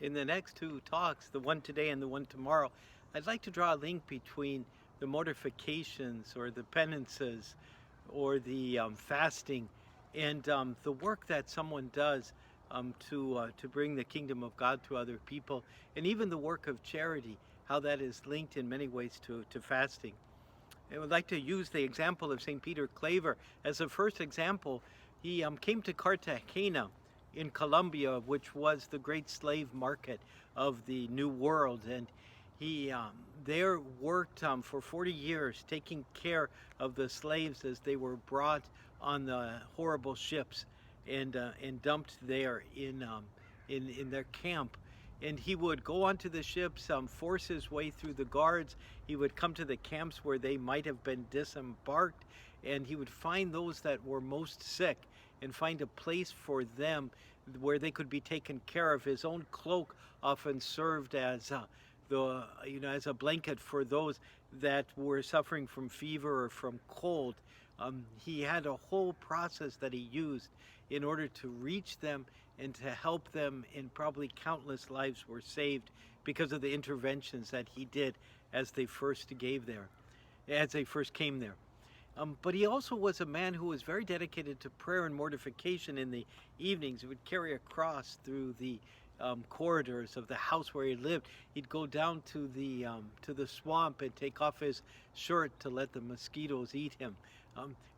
In the next two talks, the one today and the one tomorrow, I'd like to draw a link between the mortifications or the penances or the fasting and the work that someone does to bring the kingdom of God to other people, and even the work of charity, how that is linked in many ways to fasting. I would like to use the example of St. Peter Claver as the first example. He came to Cartagena in Colombia, which was the great slave market of the New World, and he there worked for 40 years taking care of the slaves as they were brought on the horrible ships and dumped there in their camp. And he would go onto the ships, force his way through the guards. He would come to the camps where they might have been disembarked, and he would find those that were most sick and find a place for them where they could be taken care of. His own cloak often served as as a blanket for those that were suffering from fever or from cold. He had a whole process that he used in order to reach them and to help them, and probably countless lives were saved because of the interventions that he did as they first came there. But he also was a man who was very dedicated to prayer and mortification in the evenings. He would carry a cross through the corridors of the house where he lived. He'd go down to the swamp and take off his shirt to let the mosquitoes eat him.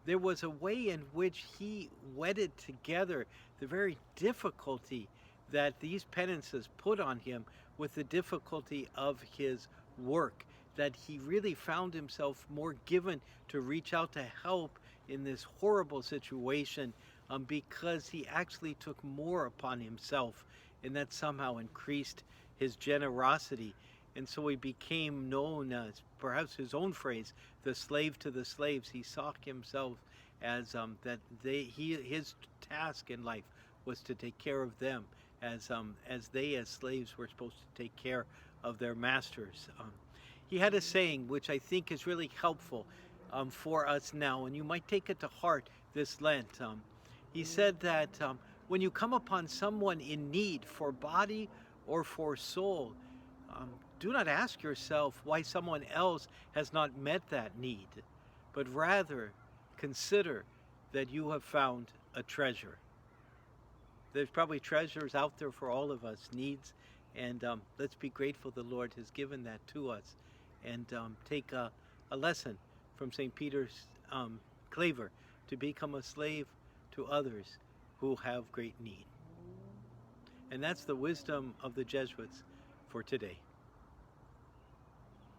There was a way in which he wedded together the very difficulty that these penances put on him with the difficulty of his work, that he really found himself more given to reach out to help in this horrible situation, because he actually took more upon himself, and that somehow increased his generosity. And so he became known as, perhaps his own phrase, the slave to the slaves. He saw himself as his task in life was to take care of them as they as slaves were supposed to take care of their masters. He had a saying which I think is really helpful for us now, and you might take it to heart this Lent. He said that when you come upon someone in need for body or for soul, do not ask yourself why someone else has not met that need, but rather consider that you have found a treasure. There's probably treasures out there for all of us, needs, and let's be grateful the Lord has given that to us, and take a lesson from St. Peter's Claver to become a slave to others who have great need. And that's the wisdom of the Jesuits for today.